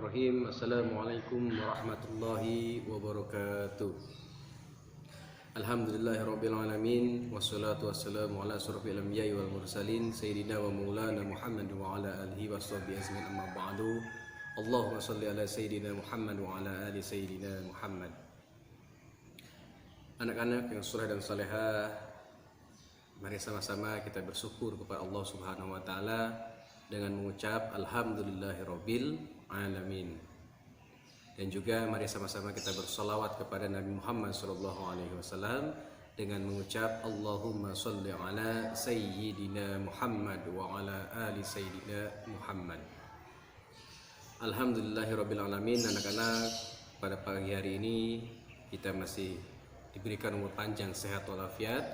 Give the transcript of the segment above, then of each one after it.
Bismillahirrahmanirrahim. Assalamualaikum warahmatullahi wabarakatuh. Alhamdulillahirrabbilalamin. Wassalatu wassalamu ala asyrafil anbiya'i wal mursalin Sayyidina wa maulana Muhammad wa ala alihi wa sahbihi ajmain, amma ba'du. Allahumma salli ala Sayyidina Muhammad wa ala ali Sayyidina Muhammad. Anak-anak yang saleh dan salehah, mari sama-sama kita bersyukur kepada Allah Subhanahu wa taala dengan mengucap alhamdulillahirabbil alamin. Dan juga mari sama-sama kita bersolawat kepada Nabi Muhammad SAW dengan mengucap Allahumma sholli ala Sayyidina Muhammad wa ala ali Sayyidina Muhammad. Alhamdulillahirabbil alamin. Anak-anak, pada pagi hari ini kita masih diberikan umur panjang, sehat walafiat,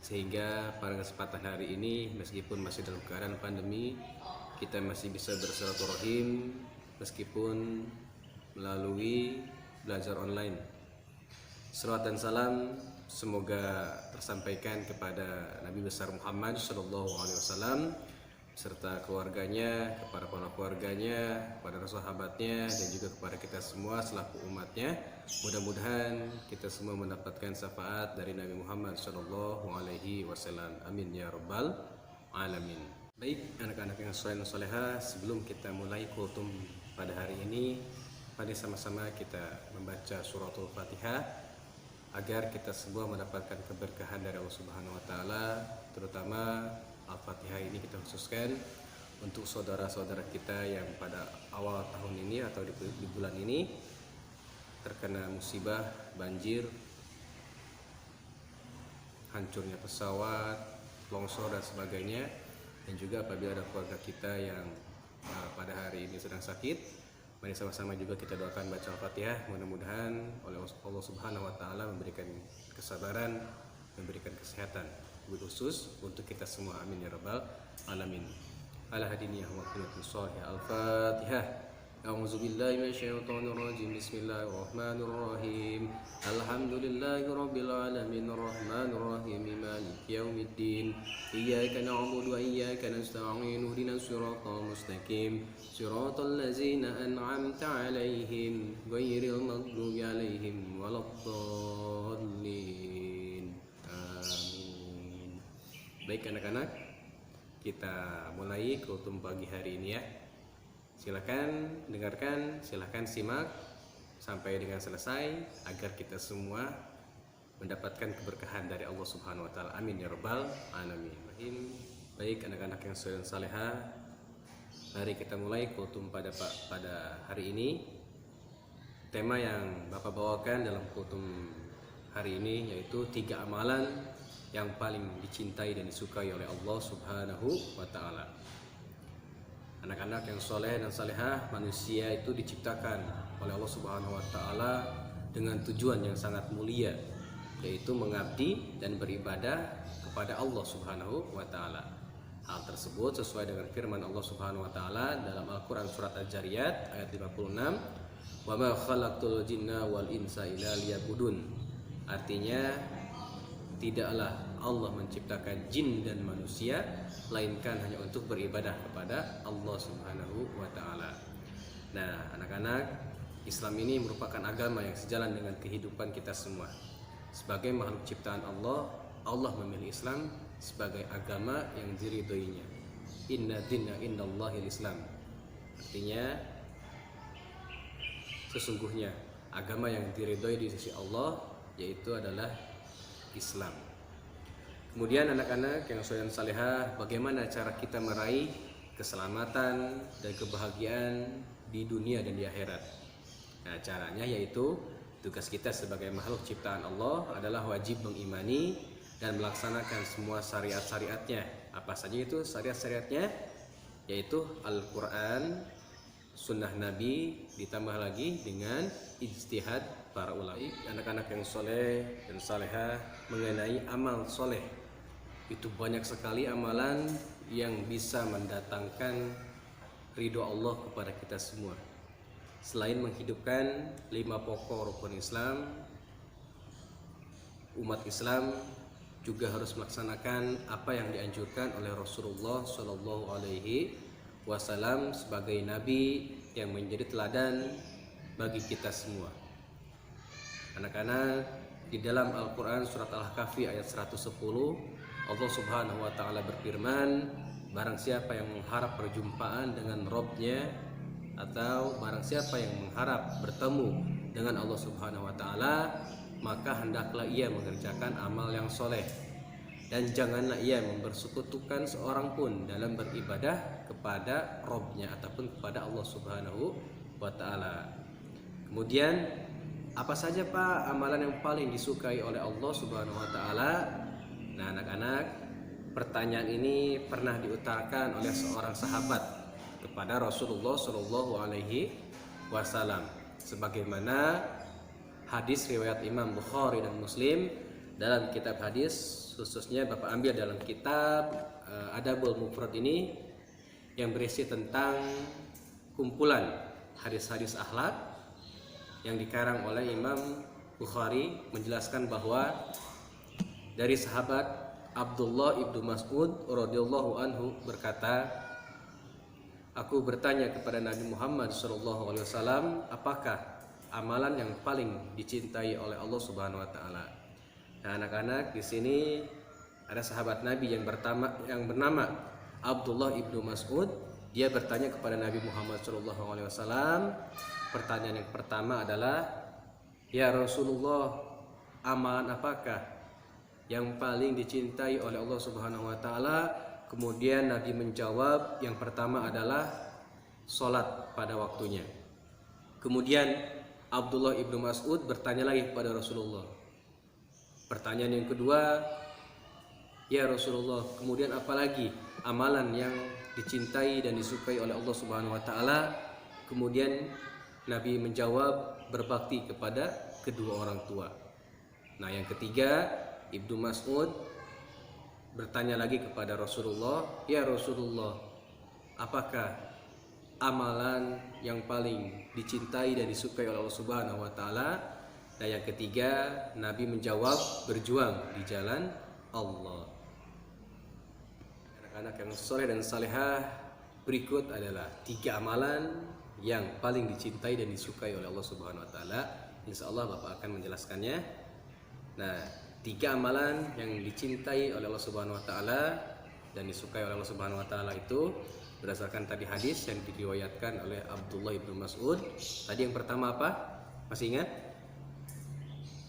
sehingga pada kesempatan hari ini meskipun masih dalam keadaan pandemi, kita masih bisa bersilaturahim meskipun melalui belajar online. Salawat dan salam semoga tersampaikan kepada Nabi besar Muhammad SAW serta keluarganya, kepada para keluarganya, kepada sahabatnya, dan juga kepada kita semua selaku umatnya. Mudah-mudahan kita semua mendapatkan syafaat dari Nabi Muhammad SAW. Amin ya rabbal alamin. Baik anak-anak yang saleh dan salehah, sebelum kita mulai kultum pada hari ini, mari sama-sama kita membaca suratul Fatihah agar kita semua mendapatkan keberkahan dari Allah Subhanahu wa taala. Terutama Al-Fatihah ini kita khususkan untuk saudara-saudara kita yang pada awal tahun ini atau di bulan ini terkena musibah banjir, hancurnya pesawat, longsor dan sebagainya. Dan juga apabila ada keluarga kita yang pada hari ini sedang sakit, mari sama-sama juga kita doakan baca Al-Fatihah. Mudah-mudahan oleh Allah Subhanahu wa taala memberikan kesabaran, memberikan kesehatan khusus untuk kita semua. Amin ya rabbal alamin. Ala hadiniyah wa qinatus sholih. Al-Fatihah. A'udzu billahi minasyaitonir rajim. Bismillahirrahmanirrahim. Alhamdulillahirabbil alamin arrahmanir rahim maliki yaumiddin. Iyyaka na'budu wa iyyaka nasta'in. Ihdinas siratal mustaqim. Siratal ladzina an'amta 'alaihim ghairil maghdubi 'alaihim waladdallin. Amin. Baik anak-anak, kita mulai kultum pagi hari ini ya. Silakan dengarkan, silakan simak sampai dengan selesai agar kita semua mendapatkan keberkahan dari Allah Subhanahu wa taala. Amin ya rabbal alamin. Baik anak-anak yang saleh dan salehah, mari kita mulai kultum pada hari ini. Tema yang Bapak bawakan dalam kultum hari ini yaitu 3 amalan yang paling dicintai dan disukai oleh Allah Subhanahu wa taala. Anak-anak yang soleh dan salehah, manusia itu diciptakan oleh Allah Subhanahu wa taala dengan tujuan yang sangat mulia, yaitu mengabdi dan beribadah kepada Allah Subhanahu wa taala. Hal tersebut sesuai dengan firman Allah Subhanahu wa taala dalam Al-Qur'an surat Al-Jariyat ayat 56, "Wa ma khalaqtul jinna wal insa illa liya'budun." Artinya, tidaklah Allah menciptakan jin dan manusia melainkan hanya untuk beribadah kepada Allah Subhanahu wa taala. Nah, anak-anak, Islam ini merupakan agama yang sejalan dengan kehidupan kita semua. Sebagai makhluk ciptaan Allah, Allah memilih Islam sebagai agama yang diridhoinya. Inna dinna indallahil Islam. Artinya, sesungguhnya agama yang diridhoi di sisi Allah yaitu adalah Islam. Kemudian anak-anak yang saleh dan salehah, bagaimana cara kita meraih keselamatan dan kebahagiaan di dunia dan di akhirat? Nah, caranya yaitu tugas kita sebagai makhluk ciptaan Allah adalah wajib mengimani dan melaksanakan semua syariat-syariatnya. Apa saja itu syariat-syariatnya? Yaitu Al-Quran, Sunnah Nabi, ditambah lagi dengan ijtihad para ulama. Anak-anak yang soleh dan salehah, mengenai amal soleh, itu banyak sekali amalan yang bisa mendatangkan ridho Allah kepada kita semua. Selain menghidupkan 5 pokok rukun Islam, umat Islam juga harus melaksanakan apa yang dianjurkan oleh Rasulullah SAW sebagai nabi yang menjadi teladan bagi kita semua. Anak-anak, di dalam Al-Quran surat Al-Kahfi ayat 110, Allah Subhanahu wa Ta'ala berfirman, barang siapa yang mengharap perjumpaan dengan Robnya, atau barang siapa yang mengharap bertemu dengan Allah Subhanahu wa Ta'ala, maka hendaklah ia mengerjakan amal yang soleh, dan janganlah ia mempersekutukan seorang pun dalam beribadah kepada Robnya ataupun kepada Allah Subhanahu wa Ta'ala. Kemudian, apa saja Pak amalan yang paling disukai oleh Allah Subhanahu wa Ta'ala? Nah, anak-anak, pertanyaan ini pernah diutarakan oleh seorang sahabat kepada Rasulullah Shallallahu Alaihi Wasallam, sebagaimana hadis riwayat Imam Bukhari dan Muslim. Dalam kitab hadis, khususnya Bapak ambil dalam kitab Adabul Mufrad ini, yang berisi tentang kumpulan hadis-hadis akhlak yang dikarang oleh Imam Bukhari, menjelaskan bahwa dari sahabat Abdullah ibnu Mas'ud radhiyallahu anhu berkata, aku bertanya kepada Nabi Muhammad SAW, apakah amalan yang paling dicintai oleh Allah Subhanahu Wa Taala? Nah, anak-anak, di sini ada sahabat Nabi yang bernama Abdullah ibnu Mas'ud. Dia bertanya kepada Nabi Muhammad SAW. Pertanyaan yang pertama adalah, ya Rasulullah, amalan apakah yang paling dicintai oleh Allah Subhanahu Wa Taala? Kemudian Nabi menjawab, yang pertama adalah sholat pada waktunya. Kemudian Abdullah ibnu Mas'ud bertanya lagi kepada Rasulullah. Pertanyaan yang kedua, ya Rasulullah, kemudian apalagi amalan yang dicintai dan disukai oleh Allah Subhanahu Wa Taala? Kemudian Nabi menjawab, berbakti kepada kedua orang tua. Nah, yang ketiga, Ibnu Mas'ud bertanya lagi kepada Rasulullah, ya Rasulullah, apakah amalan yang paling dicintai dan disukai oleh Allah Subhanahu Wa Taala? Nah, yang ketiga, Nabi menjawab, berjuang di jalan Allah. Anak-anak yang soleh dan salehah, berikut adalah 3 amalan yang paling dicintai dan disukai oleh Allah Subhanahu Wa Taala. Insya Allah Bapak akan menjelaskannya. Nah, 3 amalan yang dicintai oleh Allah Subhanahu Wa Taala dan disukai oleh Allah Subhanahu Wa Taala itu berdasarkan tadi hadis yang diriwayatkan oleh Abdullah ibnu Mas'ud. Tadi yang pertama apa? Masih ingat?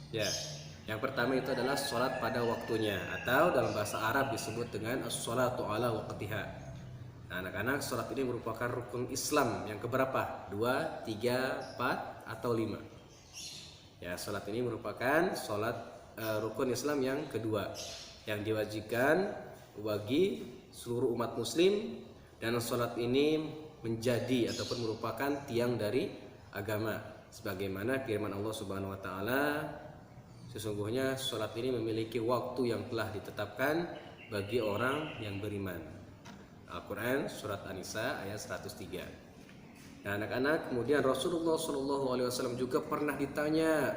Ya, yang pertama itu adalah sholat pada waktunya, atau dalam bahasa Arab disebut dengan as-sholatu ala waqtiha. Nah, anak-anak, sholat ini merupakan rukun Islam yang keberapa? 2, 3, 4, atau 5? Ya, sholat ini merupakan rukun Islam yang kedua, yang diwajibkan bagi seluruh umat muslim, dan sholat ini menjadi ataupun merupakan tiang dari agama, sebagaimana firman Allah Subhanahu Wa Taala, sesungguhnya sholat ini memiliki waktu yang telah ditetapkan bagi orang yang beriman. Al-Quran surat An-Nisa ayat 103. Nah, anak-anak, kemudian Rasulullah SAW juga pernah ditanya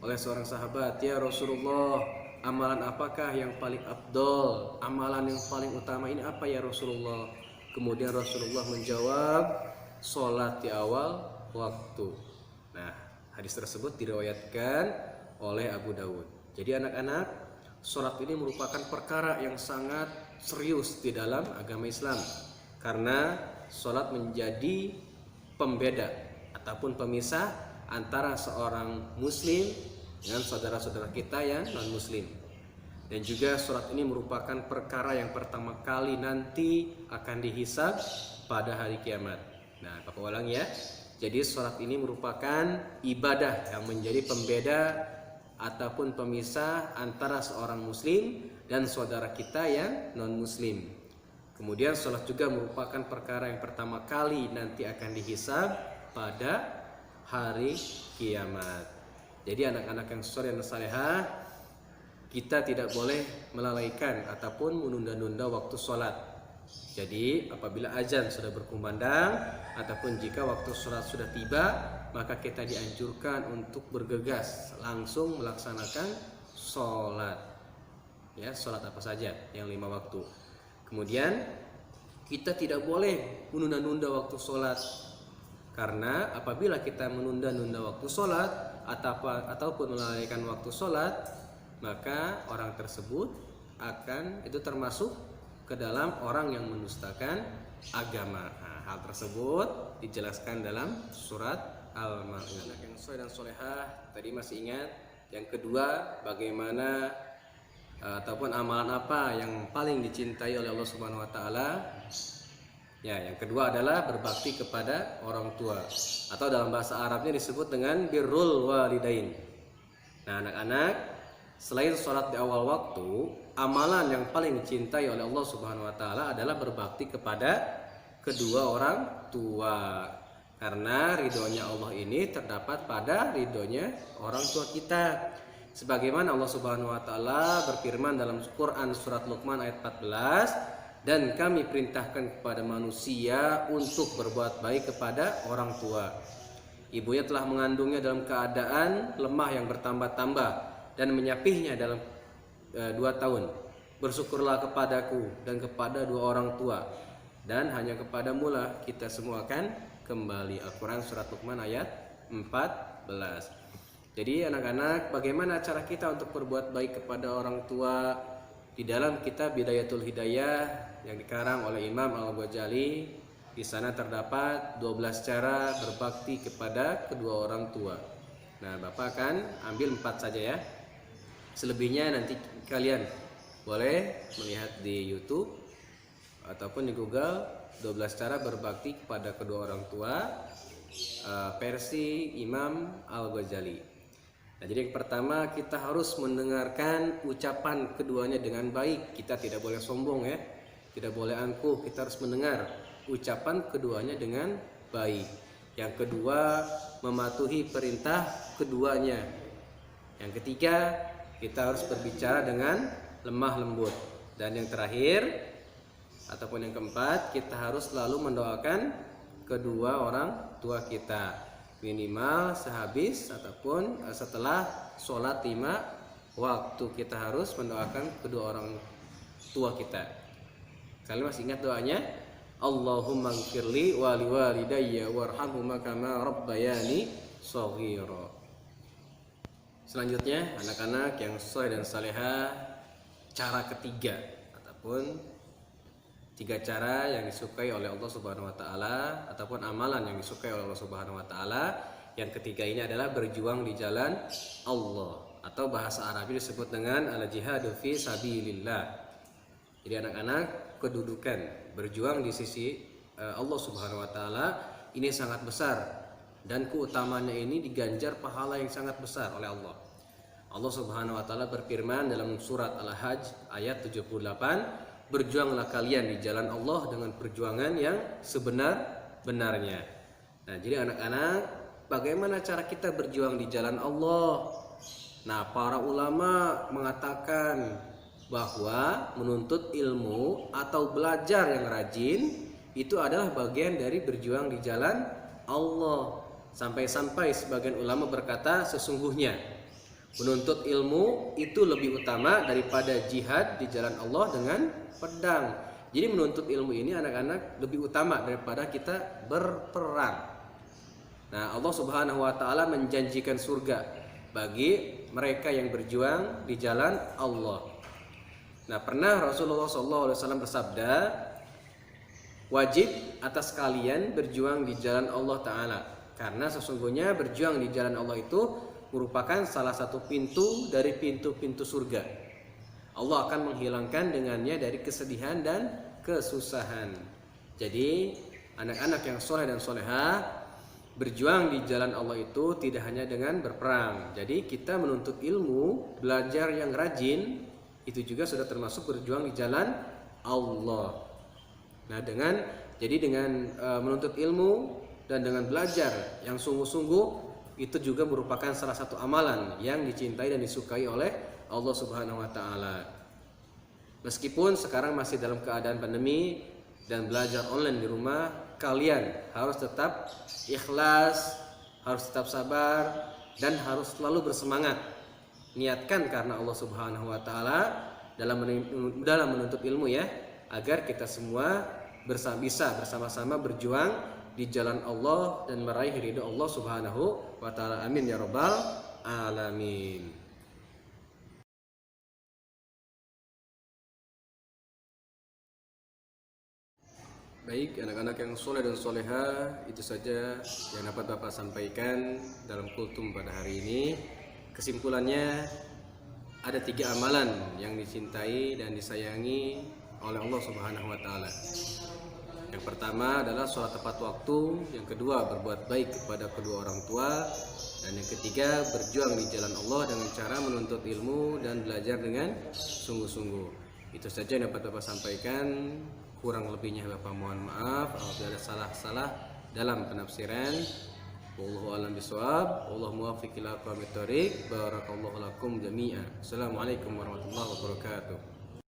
oleh seorang sahabat, ya Rasulullah, amalan apakah yang paling afdol? Amalan yang paling utama ini apa ya Rasulullah? Kemudian Rasulullah menjawab, sholat di awal waktu. Nah, hadis tersebut diriwayatkan oleh Abu Dawud. Jadi anak-anak, sholat ini merupakan perkara yang sangat serius di dalam agama Islam, karena sholat menjadi pembeda ataupun pemisah antara seorang muslim dengan saudara-saudara kita yang non-muslim. Dan juga sholat ini merupakan perkara yang pertama kali nanti akan dihisab pada hari kiamat. Nah, Bapak ulang ya. Jadi sholat ini merupakan ibadah yang menjadi pembeda ataupun pemisah antara seorang muslim dan saudara kita yang non-muslim. Kemudian sholat juga merupakan perkara yang pertama kali nanti akan dihisab pada hari kiamat. Jadi anak-anak yang soleh dan salehah, kita tidak boleh melalaikan ataupun menunda-nunda waktu sholat. Jadi apabila azan sudah berkumandang ataupun jika waktu sholat sudah tiba, maka kita dianjurkan untuk bergegas langsung melaksanakan sholat. Ya, sholat apa saja yang 5 waktu. Kemudian kita tidak boleh menunda-nunda waktu sholat. Karena apabila kita menunda-nunda waktu sholat ataupun melalaikan waktu sholat, maka orang tersebut itu termasuk ke dalam orang yang mendustakan agama. Nah, hal tersebut dijelaskan dalam surat Al-Maidah. Yang soleh dan solehah tadi masih ingat. Yang kedua, bagaimana ataupun amalan apa yang paling dicintai oleh Allah Subhanahu wa taala? Ya, yang kedua adalah berbakti kepada orang tua, atau dalam bahasa Arabnya disebut dengan birrul walidain. Nah, anak-anak, selain sholat di awal waktu, amalan yang paling dicintai oleh Allah Subhanahu wa taala adalah berbakti kepada kedua orang tua. Karena ridhonya Allah ini terdapat pada ridhonya orang tua kita. Sebagaimana Allah Subhanahu wa taala berfirman dalam Quran surat Luqman ayat 14, dan kami perintahkan kepada manusia untuk berbuat baik kepada orang tua. Ibunya telah mengandungnya dalam keadaan lemah yang bertambah-tambah dan menyapihnya dalam 2 tahun. Bersyukurlah kepadaku dan kepada 2 orang tua, dan hanya kepadamu lah kita semua akan kembali. Al-Quran surat Luqman ayat 14. Jadi anak-anak, bagaimana cara kita untuk berbuat baik kepada orang tua? Di dalam kitab Bidayatul Hidayah yang dikarang oleh Imam Al-Ghazali, di sana terdapat 12 cara berbakti kepada kedua orang tua. Nah, Bapak akan ambil 4 saja ya. Selebihnya nanti kalian boleh melihat di YouTube ataupun di Google 12 cara berbakti kepada kedua orang tua versi Imam Al-Ghazali. Nah, jadi yang pertama, kita harus mendengarkan ucapan keduanya dengan baik. Kita tidak boleh sombong ya, tidak boleh angkuh. Kita harus mendengar ucapan keduanya dengan baik. Yang kedua, mematuhi perintah keduanya. Yang ketiga, kita harus berbicara dengan lemah lembut. Dan yang terakhir ataupun yang keempat, kita harus selalu mendoakan kedua orang tua kita, minimal sehabis ataupun setelah sholat 5 waktu. Kita harus mendoakan kedua orang tua kita. Kalian masih ingat doanya? Allahumma ighfirli wa liwalidayya warhamhuma kama rabbayani shaghira. Selanjutnya, anak-anak yang soleh dan salehah, cara ketiga ataupun 3 cara yang disukai oleh Allah Subhanahu wa taala ataupun amalan yang disukai oleh Allah Subhanahu wa taala. Yang ketiga ini adalah berjuang di jalan Allah, atau bahasa Arabnya disebut dengan al-jihadu fi sabilillah. Jadi anak-anak, kedudukan berjuang di sisi Allah Subhanahu wa taala ini sangat besar, dan keutamaannya ini diganjar pahala yang sangat besar oleh Allah. Allah Subhanahu wa taala berfirman dalam surat Al-Hajj ayat 78, berjuanglah kalian di jalan Allah dengan perjuangan yang sebenar-benarnya. Nah, jadi anak-anak, bagaimana cara kita berjuang di jalan Allah? Nah, para ulama mengatakan bahwa menuntut ilmu atau belajar yang rajin itu adalah bagian dari berjuang di jalan Allah. Sampai-sampai sebagian ulama berkata, sesungguhnya menuntut ilmu itu lebih utama daripada jihad di jalan Allah dengan pedang. Jadi menuntut ilmu ini anak-anak lebih utama daripada kita berperang. Nah, Allah Subhanahu wa taala menjanjikan surga bagi mereka yang berjuang di jalan Allah. Nah, pernah Rasulullah SAW bersabda, wajib atas kalian berjuang di jalan Allah Ta'ala, karena sesungguhnya berjuang di jalan Allah itu merupakan salah satu pintu dari pintu-pintu surga. Allah akan menghilangkan dengannya dari kesedihan dan kesusahan. Jadi anak-anak yang soleh dan solehah, berjuang di jalan Allah itu tidak hanya dengan berperang. Jadi kita menuntut ilmu, belajar yang rajin, itu juga sudah termasuk berjuang di jalan Allah. Nah, dengan menuntut ilmu dan dengan belajar yang sungguh-sungguh, itu juga merupakan salah satu amalan yang dicintai dan disukai oleh Allah Subhanahu wa taala. Meskipun sekarang masih dalam keadaan pandemi dan belajar online di rumah, kalian harus tetap ikhlas, harus tetap sabar, dan harus selalu bersemangat. Niatkan karena Allah Subhanahu wa taala dalam menuntut ilmu ya, agar kita semua bisa bersama-sama berjuang di jalan Allah dan meraih ridho Allah Subhanahu wa taala. Amin ya rabbal alamin. Baik, anak-anak yang soleh dan soleha, itu saja yang dapat Bapak sampaikan dalam kultum pada hari ini. Kesimpulannya, ada 3 amalan yang dicintai dan disayangi oleh Allah Subhanahu wa taala. Yang pertama adalah sholat tepat waktu, yang kedua berbuat baik kepada kedua orang tua, dan yang ketiga berjuang di jalan Allah dengan cara menuntut ilmu dan belajar dengan sungguh-sungguh. Itu saja yang dapat Bapak sampaikan. Kurang lebihnya Bapak mohon maaf apabila ada salah-salah dalam penafsiran. Wallahu a'lam bishawab. Wallahu muwaffiq ila aqwamit thoriq. Barakallahu lakum jami'an. Assalamualaikum warahmatullahi wabarakatuh.